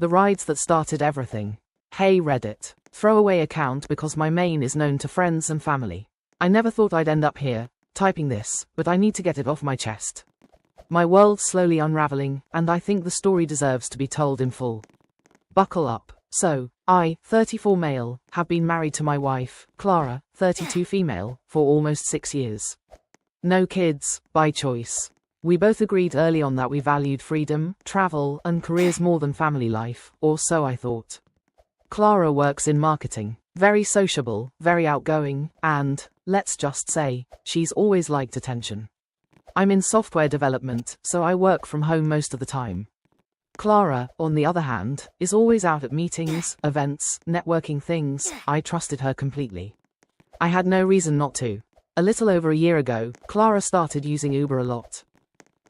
The rides that started everything. Hey Reddit. Throwaway account because my main is known to friends and family. I never thought I'd end up here, typing this, but I need to get it off my chest. My world's slowly unraveling, and I think the story deserves to be told in full. Buckle up. So, I, 34 male, have been married to my wife, Clara, 32 female, for almost 6 years. No kids, by choice. We both agreed early on that we valued freedom, travel, and careers more than family life, or so I thought. Clara works in marketing, very sociable, very outgoing, and, let's just say, she's always liked attention. I'm in software development, so I work from home most of the time. Clara, on the other hand, is always out at meetings, events, networking things. I trusted her completely. I had no reason not to. A little over a year ago, Clara started using Uber a lot.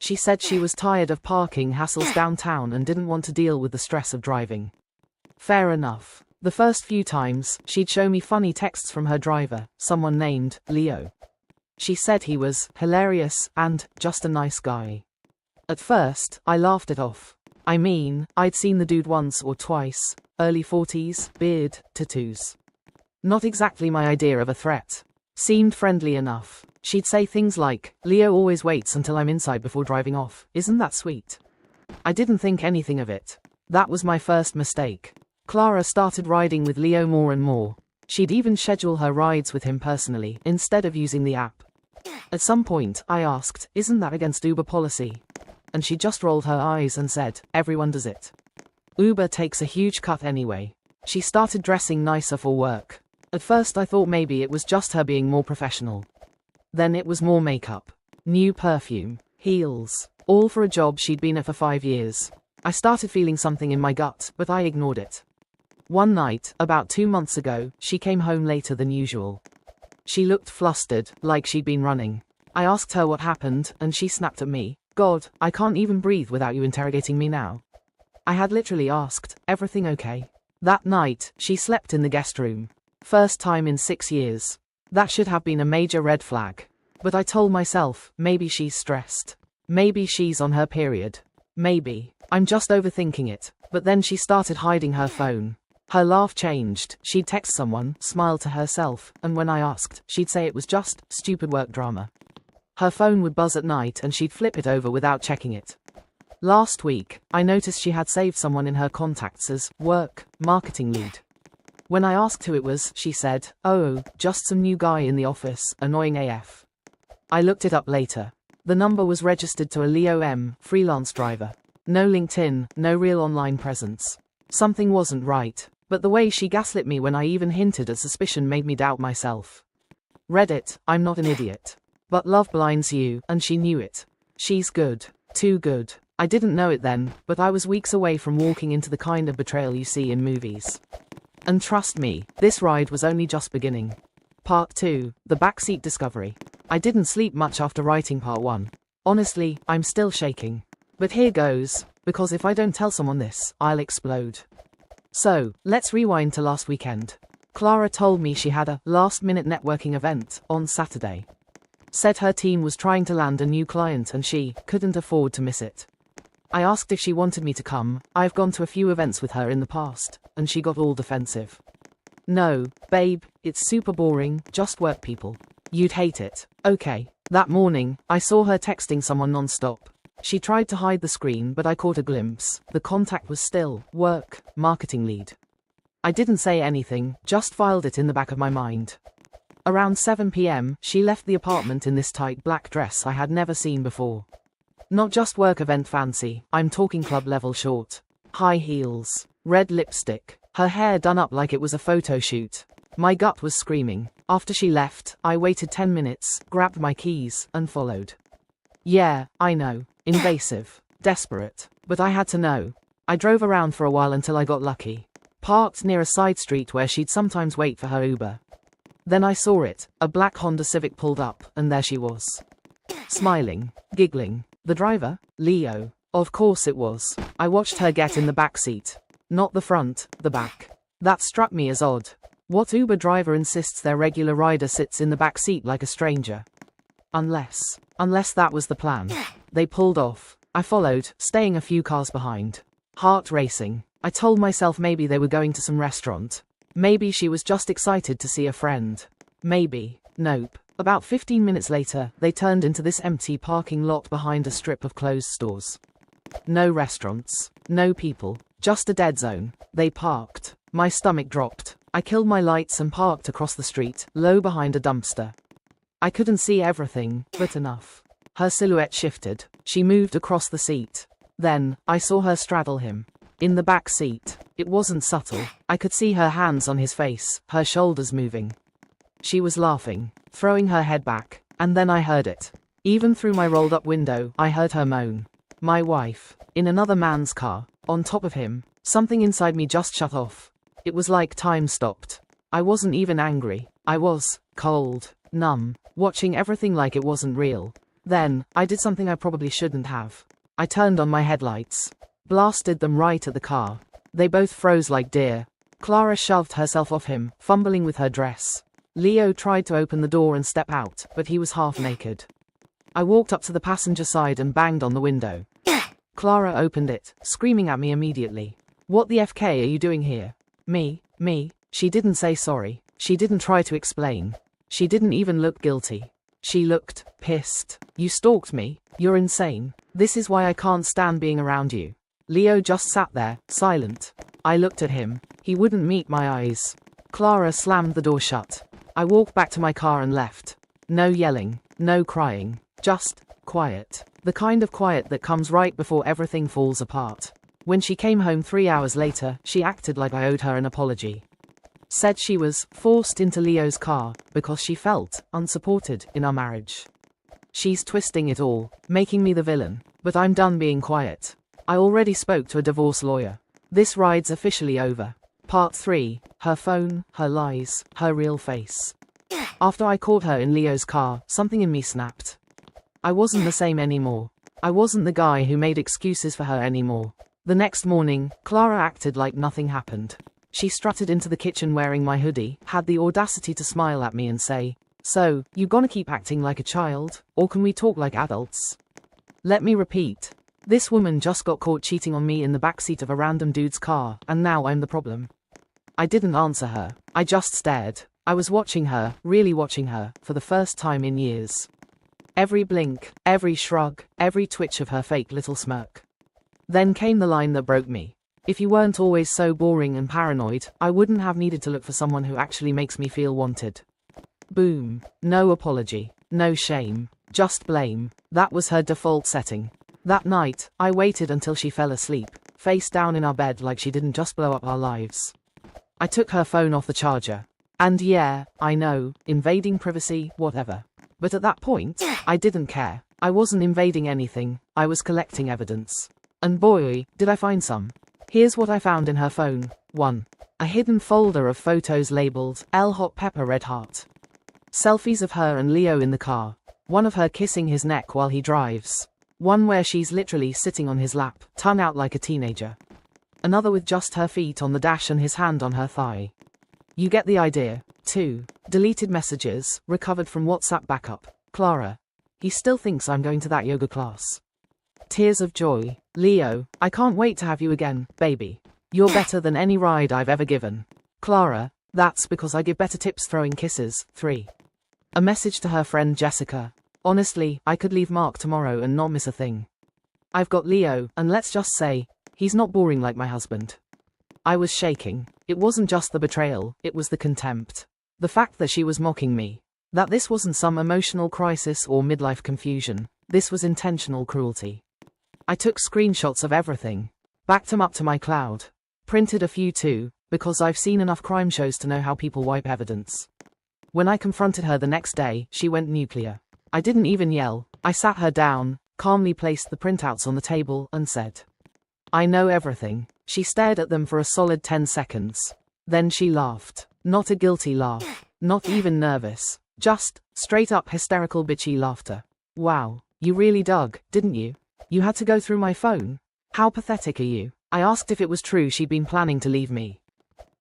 She said she was tired of parking hassles downtown and didn't want to deal with the stress of driving. Fair enough. The first few times, she'd show me funny texts from her driver, someone named Leo. She said he was hilarious and just a nice guy. At first, I laughed it off. I mean, I'd seen the dude once or twice, early 40s, beard, tattoos. Not exactly my idea of a threat. Seemed friendly enough. She'd say things like, Leo always waits until I'm inside before driving off, isn't that sweet? I didn't think anything of it. That was my first mistake. Clara started riding with Leo more and more. She'd even schedule her rides with him personally, instead of using the app. At some point, I asked, isn't that against Uber policy? And she just rolled her eyes and said, everyone does it. Uber takes a huge cut anyway. She started dressing nicer for work. At first I thought maybe it was just her being more professional. Then it was more makeup, new perfume, heels, all for a job she'd been at for 5 years. I started feeling something in my gut, but I ignored it. One night, about 2 months ago, she came home later than usual. She looked flustered, like she'd been running. I asked her what happened, and she snapped at me, God, I can't even breathe without you interrogating me now. I had literally asked, everything okay? That night, she slept in the guest room. First time in 6 years. That should have been a major red flag. But I told myself, maybe she's stressed. Maybe she's on her period. Maybe. I'm just overthinking it. But then she started hiding her phone. Her laugh changed. She'd text someone, smile to herself, and when I asked, she'd say it was just stupid work drama. Her phone would buzz at night and she'd flip it over without checking it. Last week, I noticed she had saved someone in her contacts as work, marketing lead. When I asked who it was, she said, oh, just some new guy in the office, annoying AF. I looked it up later. The number was registered to a Leo M, freelance driver. No LinkedIn, no real online presence. Something wasn't right, but the way she gaslit me when I even hinted at suspicion made me doubt myself. Reddit, I'm not an idiot. But love blinds you, and she knew it. She's good. Too good. I didn't know it then, but I was weeks away from walking into the kind of betrayal you see in movies. And trust me, this ride was only just beginning. Part 2, the backseat discovery. I didn't sleep much after writing part 1. Honestly, I'm still shaking. But here goes, because if I don't tell someone this, I'll explode. So, let's rewind to last weekend. Clara told me she had a last-minute networking event on Saturday. Said her team was trying to land a new client and she couldn't afford to miss it. I asked if she wanted me to come. I've gone to a few events with her in the past, and she got all defensive. No, babe, it's super boring, just work people. You'd hate it. Okay. That morning, I saw her texting someone non-stop. She tried to hide the screen but I caught a glimpse. The contact was still, work, marketing lead. I didn't say anything, just filed it in the back of my mind. Around 7 p.m., she left the apartment in this tight black dress I had never seen before. Not just work event fancy, I'm talking club level short. High heels, red lipstick, her hair done up like it was a photo shoot. My gut was screaming. After she left, I waited 10 minutes, grabbed my keys, and followed. Yeah, I know, invasive, desperate, but I had to know. I drove around for a while until I got lucky. Parked near a side street where she'd sometimes wait for her Uber. Then I saw it, a black Honda Civic pulled up, and there she was. Smiling, giggling. The driver? Leo. Of course it was. I watched her get in the back seat. Not the front, the back. That struck me as odd. What Uber driver insists their regular rider sits in the back seat like a stranger? Unless that was the plan. They pulled off. I followed, staying a few cars behind. Heart racing. I told myself maybe they were going to some restaurant. Maybe she was just excited to see a friend. Maybe. Nope. About 15 minutes later, they turned into this empty parking lot behind a strip of closed stores. No restaurants. No people. Just a dead zone. They parked. My stomach dropped. I killed my lights and parked across the street, low behind a dumpster. I couldn't see everything, but enough. Her silhouette shifted. She moved across the seat. Then, I saw her straddle him. In the back seat. It wasn't subtle. I could see her hands on his face, her shoulders moving. She was laughing, throwing her head back, and then I heard it. Even through my rolled-up window, I heard her moan. My wife. In another man's car. On top of him. Something inside me just shut off. It was like time stopped. I wasn't even angry. I was cold, numb, watching everything like it wasn't real. Then, I did something I probably shouldn't have. I turned on my headlights. Blasted them right at the car. They both froze like deer. Clara shoved herself off him, fumbling with her dress. Leo tried to open the door and step out, but he was half naked. I walked up to the passenger side and banged on the window. Clara opened it, screaming at me immediately. What the FK are you doing here? Me. She didn't say sorry. She didn't try to explain. She didn't even look guilty. She looked pissed. You stalked me. You're insane. This is why I can't stand being around you. Leo just sat there, silent. I looked at him. He wouldn't meet my eyes. Clara slammed the door shut. I walked back to my car and left. No yelling, no crying, just quiet. The kind of quiet that comes right before everything falls apart. When she came home 3 hours later, she acted like I owed her an apology. Said she was forced into Leo's car because she felt unsupported in our marriage. She's twisting it all, making me the villain. But I'm done being quiet. I already spoke to a divorce lawyer. This ride's officially over. Part 3. Her phone, her lies, her real face. After I caught her in Leo's car, something in me snapped. I wasn't the same anymore. I wasn't the guy who made excuses for her anymore. The next morning, Clara acted like nothing happened. She strutted into the kitchen wearing my hoodie, had the audacity to smile at me and say, "So, you gonna keep acting like a child, or can we talk like adults?" Let me repeat. This woman just got caught cheating on me in the backseat of a random dude's car, and now I'm the problem. I didn't answer her. I just stared. I was watching her, really watching her, for the first time in years. Every blink, every shrug, every twitch of her fake little smirk. Then came the line that broke me. If you weren't always so boring and paranoid, I wouldn't have needed to look for someone who actually makes me feel wanted. Boom. No apology. No shame. Just blame. That was her default setting. That night, I waited until she fell asleep, face down in our bed like she didn't just blow up our lives. I took her phone off the charger. And yeah, I know, invading privacy, whatever. But at that point, I didn't care. I wasn't invading anything, I was collecting evidence. And boy, did I find some. Here's what I found in her phone. 1. A hidden folder of photos labeled L Hot Pepper Red Heart. Selfies of her and Leo in the car. One of her kissing his neck while he drives. One where she's literally sitting on his lap, tongue out like a teenager. Another with just her feet on the dash and his hand on her thigh. You get the idea. 2. Deleted messages, recovered from WhatsApp backup. Clara. He still thinks I'm going to that yoga class. Tears of joy. Leo, I can't wait to have you again, baby. You're better than any ride I've ever given. Clara, that's because I give better tips throwing kisses. 3. A message to her friend Jessica. Honestly, I could leave Mark tomorrow and not miss a thing. I've got Leo, and let's just say, he's not boring like my husband. I was shaking. It wasn't just the betrayal, it was the contempt. The fact that she was mocking me. That this wasn't some emotional crisis or midlife confusion. This was intentional cruelty. I took screenshots of everything. Backed them up to my cloud. Printed a few too, because I've seen enough crime shows to know how people wipe evidence. When I confronted her the next day, she went nuclear. I didn't even yell. I sat her down, calmly placed the printouts on the table, and said, "I know everything." She stared at them for a solid 10 seconds. Then she laughed. Not a guilty laugh. Not even nervous. Just, straight up hysterical bitchy laughter. "Wow, you really dug, didn't you? You had to go through my phone? How pathetic are you?" I asked if it was true she'd been planning to leave me.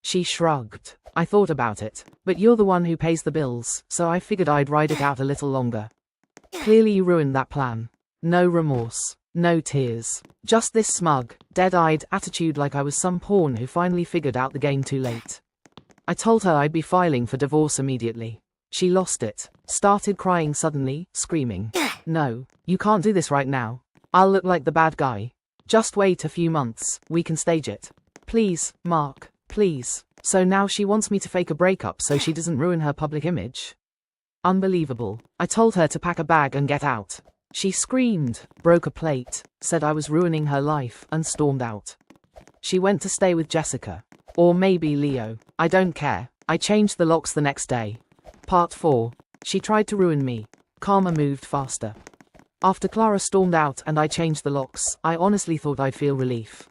She shrugged. "I thought about it, but you're the one who pays the bills, so I figured I'd ride it out a little longer." "Clearly you ruined that plan." No remorse. No tears. Just this smug, dead-eyed attitude like I was some pawn who finally figured out the game too late. I told her I'd be filing for divorce immediately. She lost it, started crying suddenly, screaming. No, you can't do this right now. I'll look like the bad guy. Just wait a few months, we can stage it. Please, Mark, please. So now she wants me to fake a breakup so she doesn't ruin her public image? Unbelievable. I told her to pack a bag and get out. She screamed, broke a plate, said I was ruining her life, and stormed out. She went to stay with Jessica. Or maybe Leo. I don't care. I changed the locks the next day. Part 4. She tried to ruin me. Karma moved faster. After Clara stormed out and I changed the locks, I honestly thought I'd feel relief.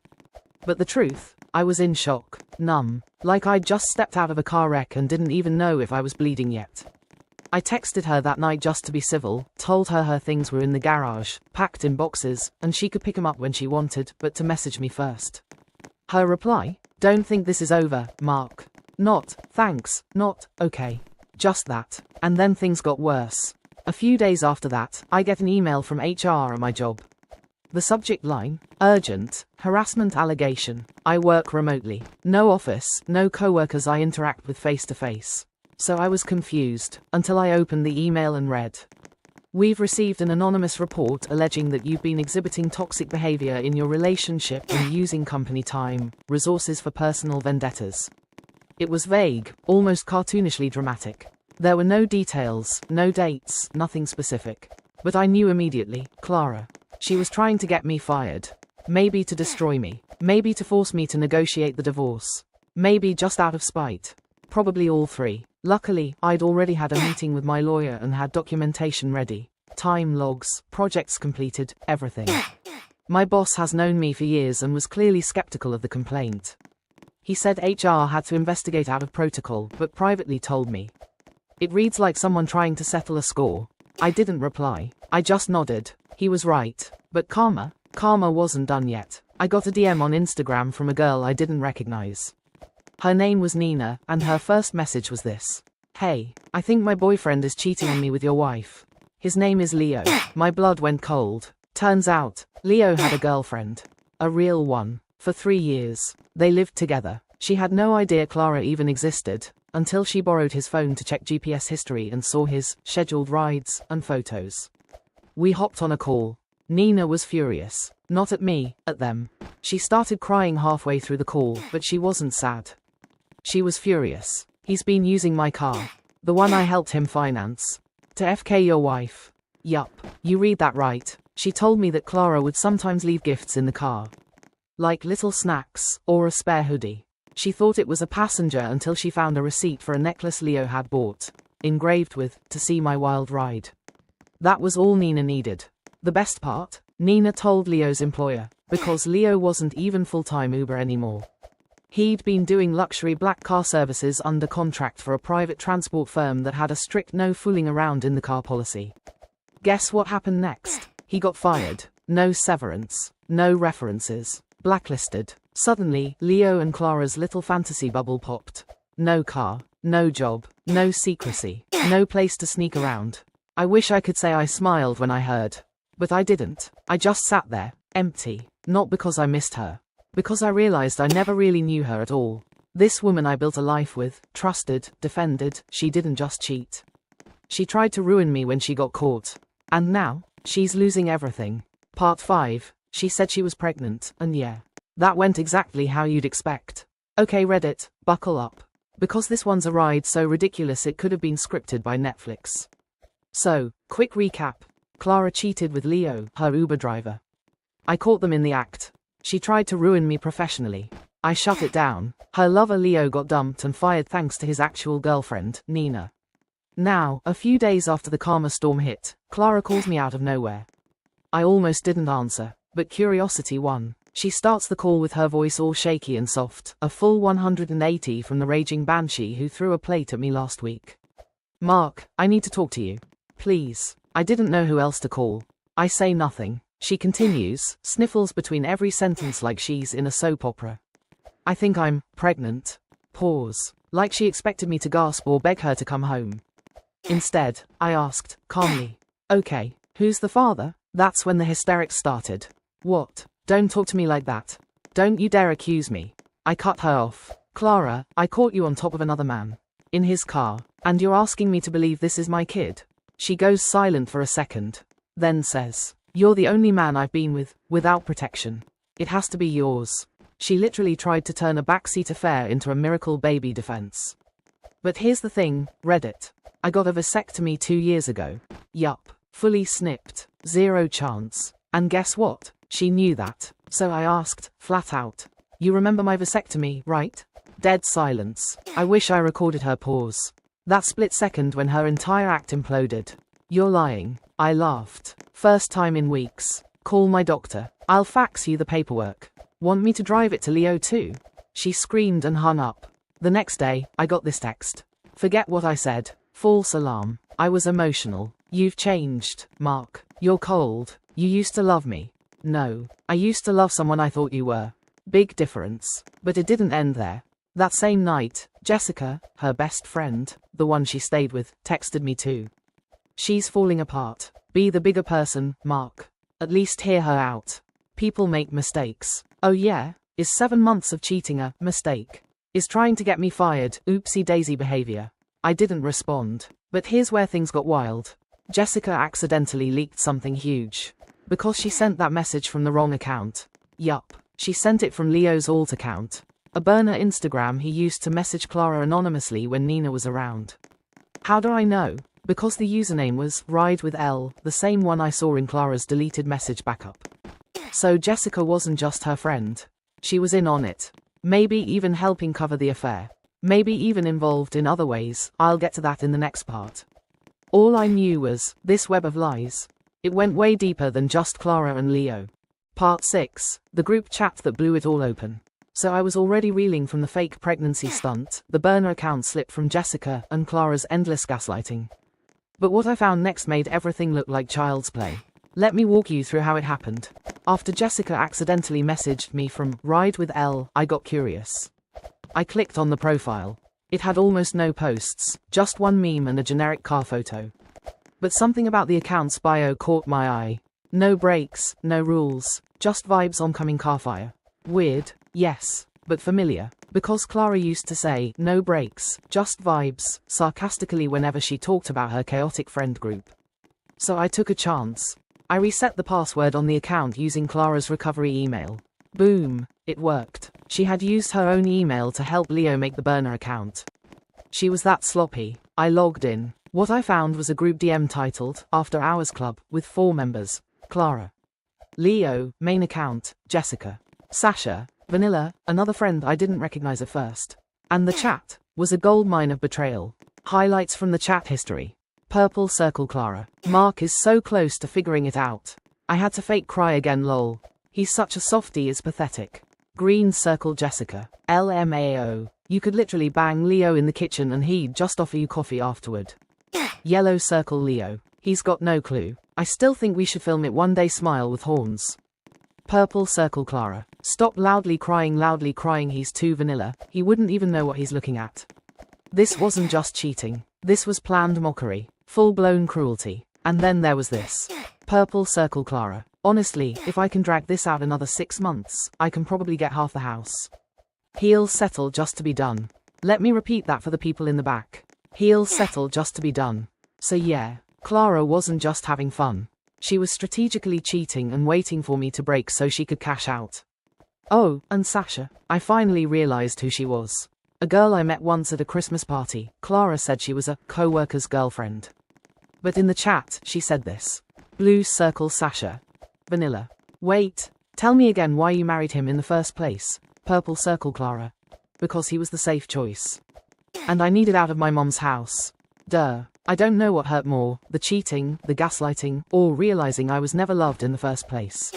But the truth, I was in shock, numb, like I'd just stepped out of a car wreck and didn't even know if I was bleeding yet. I texted her that night just to be civil, told her things were in the garage, packed in boxes, and she could pick them up when she wanted, but to message me first. Her reply? Don't think this is over, Mark. Not, thanks, not, okay. Just that. And then things got worse. A few days after that, I get an email from HR at my job. The subject line, urgent, harassment allegation. I work remotely. No office, no coworkers I interact with face to face. So I was confused, until I opened the email and read. We've received an anonymous report alleging that you've been exhibiting toxic behavior in your relationship and using company time, resources for personal vendettas. It was vague, almost cartoonishly dramatic. There were no details, no dates, nothing specific. But I knew immediately, Clara. She was trying to get me fired. Maybe to destroy me. Maybe to force me to negotiate the divorce. Maybe just out of spite. Probably all three. Luckily, I'd already had a meeting with my lawyer and had documentation ready. Time logs, projects completed, everything. My boss has known me for years and was clearly skeptical of the complaint. He said HR had to investigate out of protocol, but privately told me. It reads like someone trying to settle a score. I didn't reply. I just nodded. He was right. But karma wasn't done yet. I got a DM on Instagram from a girl I didn't recognize. Her name was Nina, and her first message was this. Hey, I think my boyfriend is cheating on me with your wife. His name is Leo. My blood went cold. Turns out, Leo had a girlfriend. A real one. For 3 years. They lived together. She had no idea Clara even existed, until she borrowed his phone to check GPS history and saw his scheduled rides and photos. We hopped on a call. Nina was furious. Not at me, at them. She started crying halfway through the call, but she wasn't sad. She was furious. He's been using my car. The one I helped him finance. To FK your wife. Yup, you read that right. She told me that Clara would sometimes leave gifts in the car. Like little snacks, or a spare hoodie. She thought it was a passenger until she found a receipt for a necklace Leo had bought, engraved with, "To see my wild ride." That was all Nina needed. The best part? Nina told Leo's employer, because Leo wasn't even full-time Uber anymore. He'd been doing luxury black car services under contract for a private transport firm that had a strict no fooling around in the car policy. Guess what happened next? He got fired. No severance. No references. Blacklisted. Suddenly, Leo and Clara's little fantasy bubble popped. No car. No job. No secrecy. No place to sneak around. I wish I could say I smiled when I heard. But I didn't. I just sat there, empty. Not because I missed her. Because I realized I never really knew her at all. This woman I built a life with, trusted, defended, she didn't just cheat. She tried to ruin me when she got caught. And now, she's losing everything. Part 5, she said she was pregnant, and yeah. That went exactly how you'd expect. Okay Reddit, buckle up. Because this one's a ride so ridiculous it could have been scripted by Netflix. So, quick recap. Clara cheated with Leo, her Uber driver. I caught them in the act. She tried to ruin me professionally. I shut it down. Her lover Leo got dumped and fired thanks to his actual girlfriend, Nina. Now, a few days after the karma storm hit, Clara calls me out of nowhere. I almost didn't answer, but curiosity won. She starts the call with her voice all shaky and soft, a full 180 from the raging banshee who threw a plate at me last week. Mark, I need to talk to you. Please. I didn't know who else to call. I say nothing. She continues, sniffles between every sentence like she's in a soap opera. I think I'm pregnant. Pause. Like she expected me to gasp or beg her to come home. Instead, I asked, calmly, okay, who's the father? That's when the hysterics started. What? Don't talk to me like that. Don't you dare accuse me. I cut her off. Clara, I caught you on top of another man. In his car. And you're asking me to believe this is my kid? She goes silent for a second. Then says, you're the only man I've been with, without protection. It has to be yours. She literally tried to turn a backseat affair into a miracle baby defense. But here's the thing, Reddit. I got a vasectomy 2 years ago. Yup. Fully snipped. Zero chance. And guess what? She knew that. So I asked, flat out. You remember my vasectomy, right? Dead silence. I wish I recorded her pause. That split second when her entire act imploded. You're lying. I laughed. First time in weeks. Call my doctor. I'll fax you the paperwork. Want me to drive it to Leo too? She screamed and hung up. The next day, I got this text. Forget what I said. False alarm. I was emotional. You've changed, Mark. You're cold. You used to love me. No. I used to love someone I thought you were. Big difference. But it didn't end there. That same night, Jessica, her best friend, the one she stayed with, texted me too. She's falling apart. Be the bigger person, Mark. At least hear her out. People make mistakes. Oh yeah? Is 7 months of cheating a mistake? Is trying to get me fired oopsie daisy behavior? I didn't respond. But here's where things got wild. Jessica accidentally leaked something huge. Because she sent that message from the wrong account. Yup. She sent it from Leo's alt account. A burner Instagram he used to message Clara anonymously when Nina was around. How do I know? Because the username was Ride with L, the same one I saw in Clara's deleted message backup. So Jessica wasn't just her friend. She was in on it. Maybe even helping cover the affair. Maybe even involved in other ways. I'll get to that in the next part. All I knew was, this web of lies. It went way deeper than just Clara and Leo. Part 6, the group chat that blew it all open. So I was already reeling from the fake pregnancy stunt, the burner account slip from Jessica, and Clara's endless gaslighting. But what I found next made everything look like child's play. Let me walk you through how it happened. After Jessica accidentally messaged me from Ride with L, I got curious. I clicked on the profile. It had almost no posts, just one meme and a generic car photo. But something about the account's bio caught my eye. No breaks, no rules, just vibes oncoming car fire. Weird, yes, but familiar, because Clara used to say, no breaks, just vibes, sarcastically whenever she talked about her chaotic friend group. So I took a chance. I reset the password on the account using Clara's recovery email. Boom, it worked. She had used her own email to help Leo make the burner account. She was that sloppy. I logged in. What I found was a group DM titled, After Hours Club, with 4 members. Clara. Leo, main account, Jessica. Sasha, Vanilla, another friend I didn't recognize at first. And the chat was a goldmine of betrayal. Highlights from the chat history. Purple circle Clara. Mark is so close to figuring it out. I had to fake cry again lol. He's such a softie, is pathetic. Green circle Jessica. LMAO. You could literally bang Leo in the kitchen and he'd just offer you coffee afterward. Yellow circle Leo. He's got no clue. I still think we should film it one day, smile with horns. Purple circle Clara. Stop loudly crying, he's too vanilla. He wouldn't even know what he's looking at. This wasn't just cheating. This was planned mockery. Full-blown cruelty. And then there was this. Purple circle Clara. Honestly, if I can drag this out another 6 months, I can probably get half the house. He'll settle just to be done. Let me repeat that for the people in the back. He'll settle just to be done. So yeah, Clara wasn't just having fun. She was strategically cheating and waiting for me to break so she could cash out. Oh, and Sasha. I finally realized who she was. A girl I met once at a Christmas party. Clara said she was a co-worker's girlfriend. But in the chat, she said this. Blue circle Sasha. Vanilla. Wait, tell me again why you married him in the first place. Purple circle Clara. Because he was the safe choice. And I needed out of my mom's house. Duh. I don't know what hurt more, the cheating, the gaslighting, or realizing I was never loved in the first place.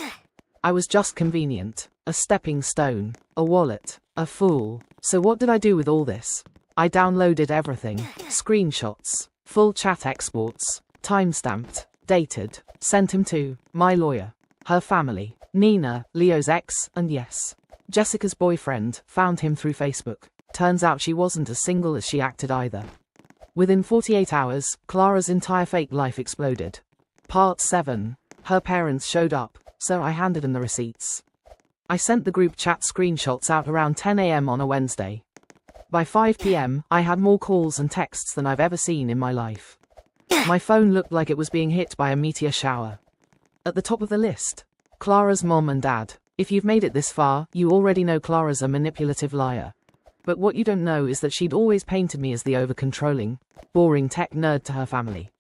I was just convenient. A stepping stone. A wallet. A fool. So what did I do with all this? I downloaded everything. Screenshots. Full chat exports. Timestamped. Dated. Sent him to my lawyer. Her family. Nina, Leo's ex, and yes, Jessica's boyfriend, found him through Facebook. Turns out she wasn't as single as she acted either. Within 48 hours, Clara's entire fake life exploded. Part 7. Her parents showed up, so I handed them the receipts. I sent the group chat screenshots out around 10 a.m. on a Wednesday. By 5 p.m., I had more calls and texts than I've ever seen in my life. My phone looked like it was being hit by a meteor shower. At the top of the list, Clara's mom and dad. If you've made it this far, you already know Clara's a manipulative liar. But what you don't know is that she'd always painted me as the over-controlling, boring tech nerd to her family.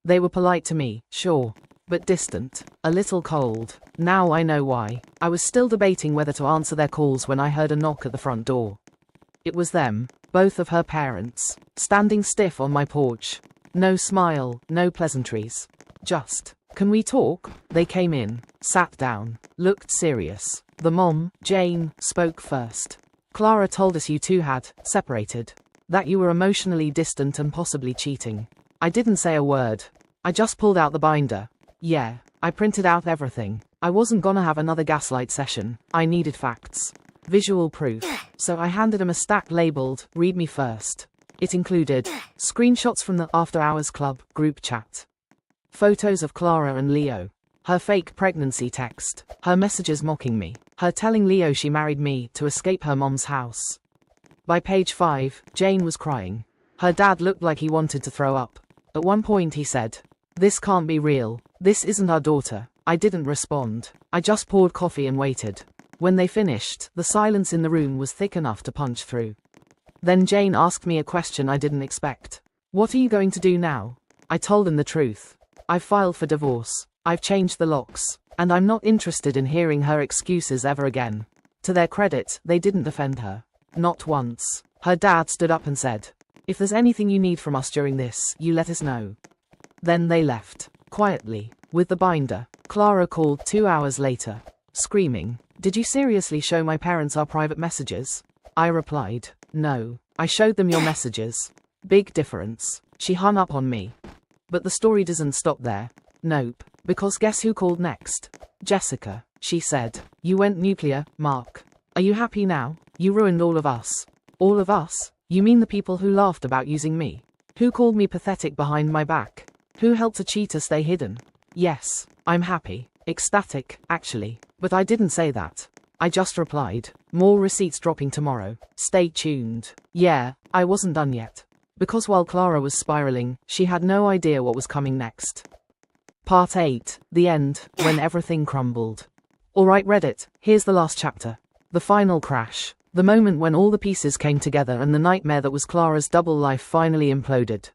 They were polite to me, sure, but distant, a little cold. Now I know why. I was still debating whether to answer their calls when I heard a knock at the front door. It was them, both of her parents, standing stiff on my porch. No smile, no pleasantries. Just, "Can we talk?" They came in, sat down, looked serious. The mom, Jane, spoke first. "Clara told us you two had separated. That you were emotionally distant and possibly cheating." I didn't say a word. I just pulled out the binder. Yeah, I printed out everything. I wasn't gonna have another gaslight session. I needed facts. Visual proof. So I handed him a stack labeled, "Read me first." It included screenshots from the After Hours Club group chat, photos of Clara and Leo, her fake pregnancy text, her messages mocking me, her telling Leo she married me to escape her mom's house. By page 5, Jane was crying. Her dad looked like he wanted to throw up. At one point he said, "This can't be real. This isn't our daughter." I didn't respond. I just poured coffee and waited. When they finished, the silence in the room was thick enough to punch through. Then Jane asked me a question I didn't expect. "What are you going to do now?" I told him the truth. I've filed for divorce. I've changed the locks. And I'm not interested in hearing her excuses ever again. To their credit, they didn't defend her. Not once. Her dad stood up and said, "If there's anything you need from us during this, you let us know." Then they left, quietly, with the binder. Clara called 2 hours later, screaming, "Did you seriously show my parents our private messages?" I replied, "No. I showed them your messages." Big difference. She hung up on me. But the story doesn't stop there. Nope. Because guess who called next? Jessica. She said, "You went nuclear, Mark. Are you happy now? You ruined all of us." All of us? You mean the people who laughed about using me? Who called me pathetic behind my back? Who helped a cheater stay hidden? Yes, I'm happy. Ecstatic, actually. But I didn't say that. I just replied, "More receipts dropping tomorrow. Stay tuned." Yeah, I wasn't done yet. Because while Clara was spiraling, she had no idea what was coming next. Part 8, the end, when everything crumbled. Alright Reddit, here's the last chapter. The final crash. The moment when all the pieces came together and the nightmare that was Clara's double life finally imploded.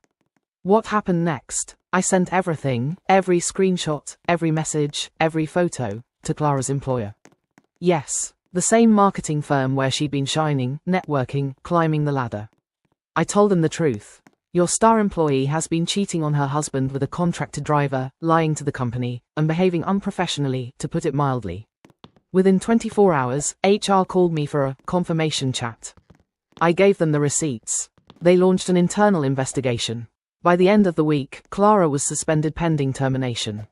What happened next? I sent everything, every screenshot, every message, every photo, to Clara's employer. Yes, the same marketing firm where she'd been shining, networking, climbing the ladder. I told them the truth. Your star employee has been cheating on her husband with a contracted driver, lying to the company, and behaving unprofessionally, to put it mildly. Within 24 hours, HR called me for a confirmation chat. I gave them the receipts. They launched an internal investigation. By the end of the week, Clara was suspended pending termination.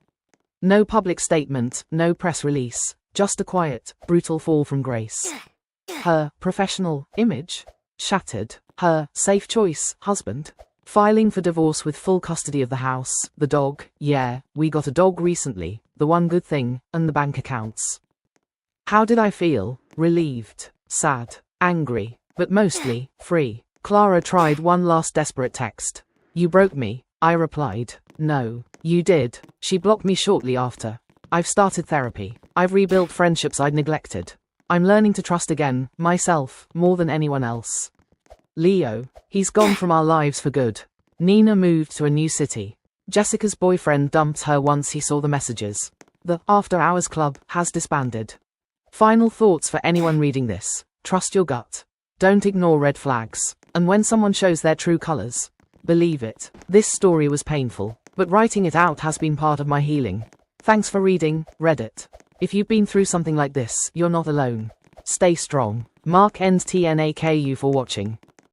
No public statement, no press release, just a quiet, brutal fall from grace. Her professional image shattered. Her safe choice husband filing for divorce with full custody of the house, the dog, yeah, we got a dog recently, the one good thing, and the bank accounts. How did I feel? Relieved, sad, angry, but mostly free. Clara tried one last desperate text. "You broke me," I replied. "No, you did." She blocked me shortly after. I've started therapy. I've rebuilt friendships I'd neglected. I'm learning to trust again, myself, more than anyone else. Leo, he's gone from our lives for good. Nina moved to a new city. Jessica's boyfriend dumped her once he saw the messages. The After Hours Club has disbanded. Final thoughts for anyone reading this. Trust your gut. Don't ignore red flags. And when someone shows their true colors, believe it. This story was painful, but writing it out has been part of my healing. Thanks for reading, Reddit. If you've been through something like this, you're not alone. Stay strong. Mark ends TNAKU for watching.